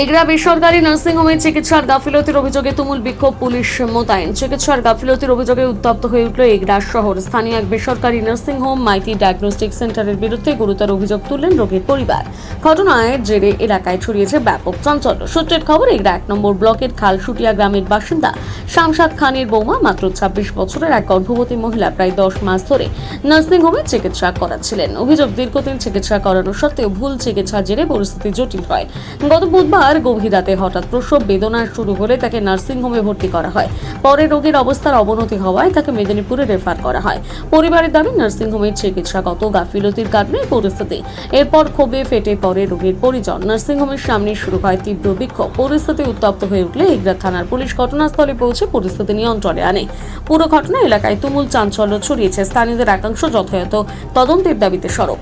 এগরা বেসরকারি নার্সিংহোমে চিকিৎসার গাফিলতির অভিযোগে তুমুল বিক্ষোভ, পুলিশ মোতায়েন। চিকিৎসার গাফিলতির অভিযোগে উত্তপ্ত হয়ে উঠল এগরা শহর। স্থানীয় এক বেসরকারি নার্সিংহোম মাইতি ডায়াগনস্টিক সেন্টারের বিরুদ্ধে গুরুতর অভিযোগ তুললেন রোগীর পরিবার। ঘটনায় জেরে এলাকায় ছড়িয়েছে ব্যাপক চাঞ্চল্য। সূত্রের খবর, এগরা 1 নম্বর ব্লকের খালসুটিয়া গ্রামের বাসিন্দা শামসাদ খানের বৌমা মাত্র 26 বছরের এক গর্ভবতী মহিলা প্রায় 10 মাস ধরে নার্সিংহোমে চিকিৎসা করাচ্ছিলেন। অভিযোগ, দীর্ঘদিন চিকিৎসা করানো সত্ত্বেও ভুল চিকিৎসার জেরে পরিস্থিতি জটিল হয়। গত বুধবার গভীর রাতে হঠাৎ প্রসব বেদনা শুরু হলে তাকে নার্সিংহোমে ভর্তি করা হয়। পরে রোগীর অবস্থার অবনতি হওয়ায় তাকে মেদিনীপুরে রেফার করা হয়। পরিবারের দাবি, নার্সিংহোমের চিকিৎসাগত গাফিলতির কারণে পরিস্থিতি। এরপর ক্ষোভে ফেটে পড়ে রোগীর পরিজন। নার্সিংহোমের সামনে শুরু হয় তীব্র বিক্ষোভ। পরিস্থিতি উত্তপ্ত হয়ে উঠলে এগরা থানার পুলিশ ঘটনাস্থলে পৌঁছে পরিস্থিতি নিয়ন্ত্রণে আনে। পুরো ঘটনা এলাকায় তুমুল চাঞ্চল্য ছড়িয়েছে। স্থানীয়দের একাংশ যথাযথ তদন্তের দাবিতে সরব।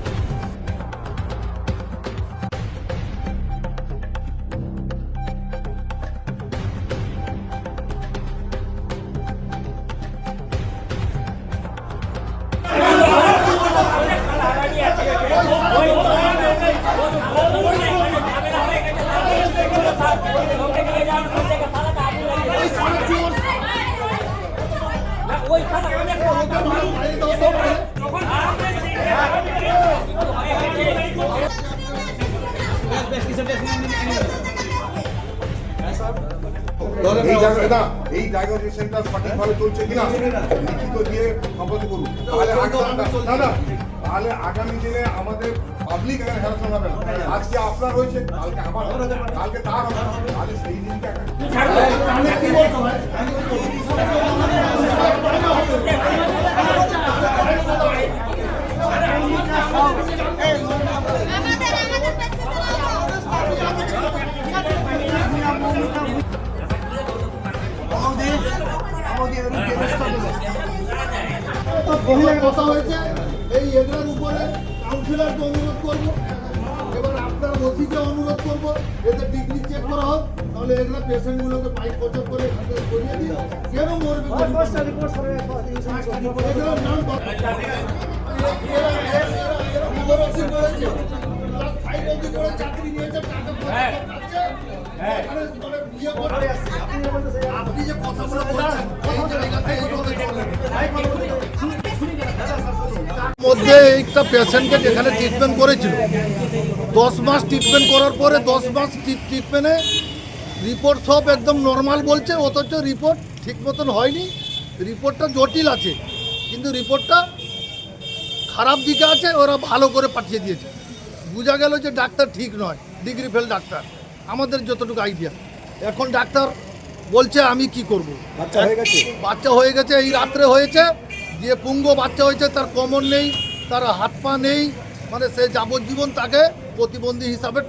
এই ডায়াগনস্টিক সেন্টার সঠিকভাবে চলছে কিনা লিখিত দিয়ে অবগত করুন। তাহলে আগামী দিনে আমাদের পাবলিক এখানে হ্যারাসমেন্ট হবে না। আজকে আপনার হয়েছে, কালকে আমার হবে, কালকে তার হবে, তাহলে সেই দিনটা কথা হয়েছে। এই এগুলোর উপরে কাউন্সিলরকে অনুরোধ করবো, এবার আপনার ওসিকে অনুরোধ করবো এদের ডিগ্রি চেক করা হোক, তাহলে এগুলো পেশেন্টগুলোকে পাইপ প্রচার করে করিয়ে দিই। কেন মরবে এগুলোর নাম চাকরি নিয়েছে, আপনি যে কথাগুলো বলছেন মধ্যে একটা পেশেন্টকে যেখানে ট্রিটমেন্ট করেছিল 10 মাস ট্রিটমেন্ট করার পরে 10 মাস ট্রিটমেন্টে রিপোর্ট সব একদম নর্মাল বলছে, অথচ রিপোর্ট ঠিক মতন হয়নি। রিপোর্টটা জটিল আছে, কিন্তু রিপোর্টটা খারাপ দিকে আছে, ওরা ভালো করে পাঠিয়ে দিয়েছে। বোঝা গেল যে ডাক্তার ঠিক নয়, ডিগ্রি ফেল ডাক্তার, আমাদের যতটুকু আইডিয়া। এখন ডাক্তার বলছে আমি কি করব, বাচ্চা হয়ে গেছে এই রাত্রে হয়েছে, দিয়ে পুঙ্গ বাচ্চা হয়েছে, তার কমন নেই, তার হাত পা নেই, মানে সে যাবজ্জীবন তাকে প্রতিবন্ধী হিসাবে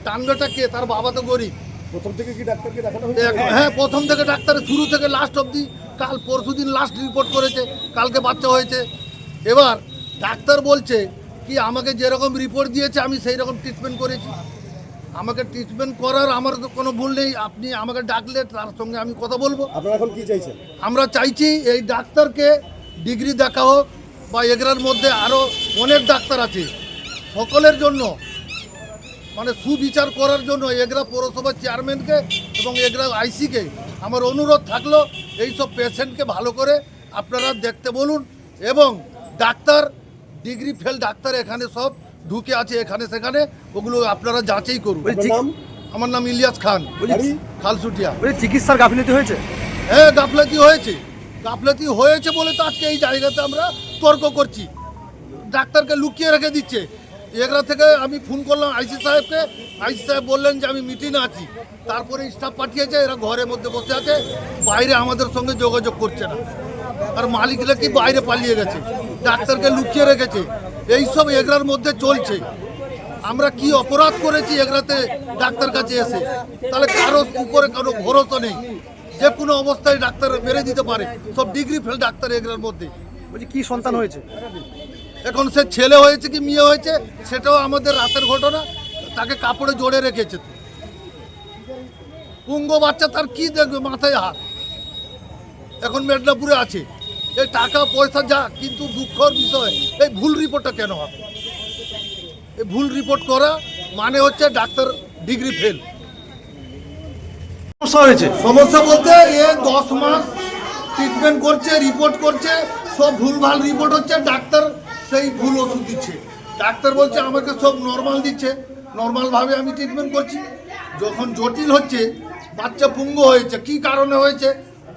টানবেটা কে? তার বাবা তো গরিব। প্রথম থেকে কি ডাক্তারকে দেখানো হয়েছে? হ্যাঁ, প্রথম থেকে ডাক্তারের শুরু থেকে লাস্ট অবধি, কাল পরশুদিন লাস্ট রিপোর্ট করেছে, কালকে বাচ্চা হয়েছে। এবার ডাক্তার বলছে কি আমাকে যেরকম রিপোর্ট দিয়েছে আমি সেই রকম ট্রিটমেন্ট করেছি, আমাকে ট্রিটমেন্ট করার আমার তো কোনো ভুল নেই। আপনি আমাকে ডাকলে তার সঙ্গে আমি কথা বলবো। আপনারা এখন কি চাইছেন? আমরা চাইছি এই ডাক্তারকে ডিগ্রি দেখা হোক, বা এগরার মধ্যে আরও অনেক ডাক্তার আছে, সকলের জন্য মানে সুবিচার করার জন্য এগরা পৌরসভার চেয়ারম্যানকে এবং এগরা আইসিকে আমার অনুরোধ থাকলো এইসব পেশেন্টকে ভালো করে আপনারা দেখতে বলুন, এবং ডাক্তার ডিগ্রি ফেল ডাক্তার এখানে সব ঢুকে আছে এখানে সেখানে, ওগুলো আপনারা যাচাই করুন। আমার নাম ইলিয়াস খান, খালসুটিয়া। চিকিৎসার গাফিলতি হয়েছে? হ্যাঁ, গাফলতি হয়েছে বলে তো আজকে এই জায়গাতে আমরা তর্ক করছি। ডাক্তারকে লুকিয়ে রেখে দিচ্ছে। এগুলা থেকে আমি ফোন করলাম আইসি সাহেবকে, আইসি সাহেব বললেন যে আমি মিটিংয়ে আছি। তারপরে স্টাফ পাঠিয়েছে, এরা ঘরের মধ্যে বসে আছে, বাইরে আমাদের সঙ্গে যোগাযোগ করছে না। আর মালিকরা কি বাইরে পালিয়ে গেছে, ডাক্তারকে লুকিয়ে রেখেছে। এইসব এগরার মধ্যে চলছে। আমরা কি অপরাধ করেছি এগরাতে ডাক্তার কাছে এসে? তাহলে কারো উপরে কারো ভরসা নেই, যে কোনো অবস্থায় ডাক্তার মেরে দিতে পারে। সব ডিগ্রি ফেল ডাক্তার এগরার মধ্যে। বলছি কি সন্তান হয়েছে? এখন সে ছেলে হয়েছে কি মেয়ে হয়েছে সেটাও আমাদের রাতের ঘটনা। তাকে কাপড়ে জড়ে রেখেছে, পুঙ্গ বাচ্চা, তার কি দেখবে, মাথায় হাত। এখন মেদিনীপুরে আছে। এই টাকা পয়সা যা, কিন্তু দুঃখের বিষয় এই ভুল রিপোর্টটা কেন হবে? এই ভুল রিপোর্ট করা মানে হচ্ছে ডাক্তার ডিগ্রি ফেল। সমস্যা হয়েছে? সমস্যা বলতে এ 10 মাস ট্রিটমেন্ট করছে, রিপোর্ট করছে, সব ভুলভাল রিপোর্ট হচ্ছে, ডাক্তার সেই ভুল ওষুধ দিচ্ছে। ডাক্তার বলছে আমাকে সব নর্মাল দিচ্ছে, নর্মালভাবে আমি ট্রিটমেন্ট করছি। যখন জটিল হচ্ছে, বাচ্চা পুঙ্গ হয়েছে, কি কারণে হয়েছে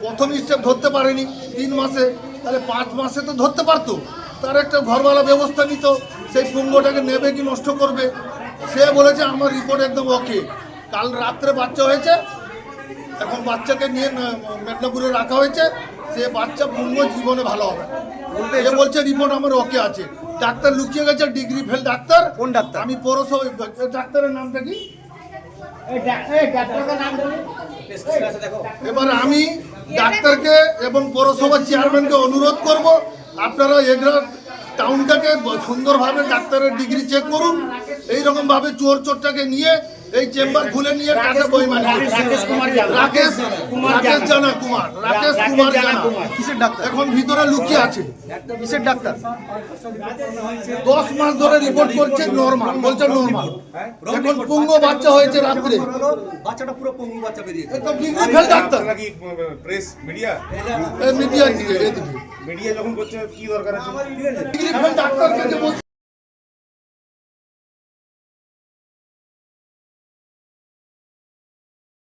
প্রথম স্টেপ ধরতে পারেনি 3 মাসে, তাহলে 5 মাসে তো ধরতে পারতো, তার একটা ঘরওয়ালা ব্যবস্থা নিত, সেই পুঙ্গটাকে নেবে কি নষ্ট করবে। সে বলেছে আমার রিপোর্ট একদম ওকে। কাল রাত্রে বাচ্চা হয়েছে, এখন বাচ্চাকে নিয়ে মেদিনীপুরে রাখা হয়েছে, সে বাচ্চা পুঙ্গ জীবনে ভালো হবে। এ বলছে রিপোর্ট আমার ওকে আছে। ডাক্তার লুকিয়ে গেছে, ডিগ্রি ফেল ডাক্তার। কোন ডাক্তার? আমি পৌরসভা ডাক্তারের নামটা কি? এবার আমি ডাক্তারকে এবং পৌরসভার চেয়ারম্যানকে অনুরোধ করব, আপনারা এগরা টাউনটাকে সুন্দরভাবে ডাক্তারের ডিগ্রি চেক করুন। এইরকম ভাবে চোরটাকে নিয়ে এই চেম্বার খুলে নিয়ে টাকা বইমানি রাকেশ কুমার জানা কিসের ডাক্তার? এখন ভিতরে লুকিয়ে আছে। কিসের ডাক্তার? 10 মাস ধরে রিপোর্ট করছে, নরমাল বলছে, নরমাল। এখন পুঙ্গ বাচ্চা হয়েছে রাত্রে, বাচ্চাটা পুরো পঙ্গু বাচ্চা বেরিয়েছে। তো ডিগ্রি ফেল ডাক্তার। আপনারা কি প্রেস মিডিয়া এই মিডিয়া দিকে এদিকে মিডিয়া যখন করছে কি দরকার আছে? ডিগ্রি ফেল ডাক্তারকে যে বলছে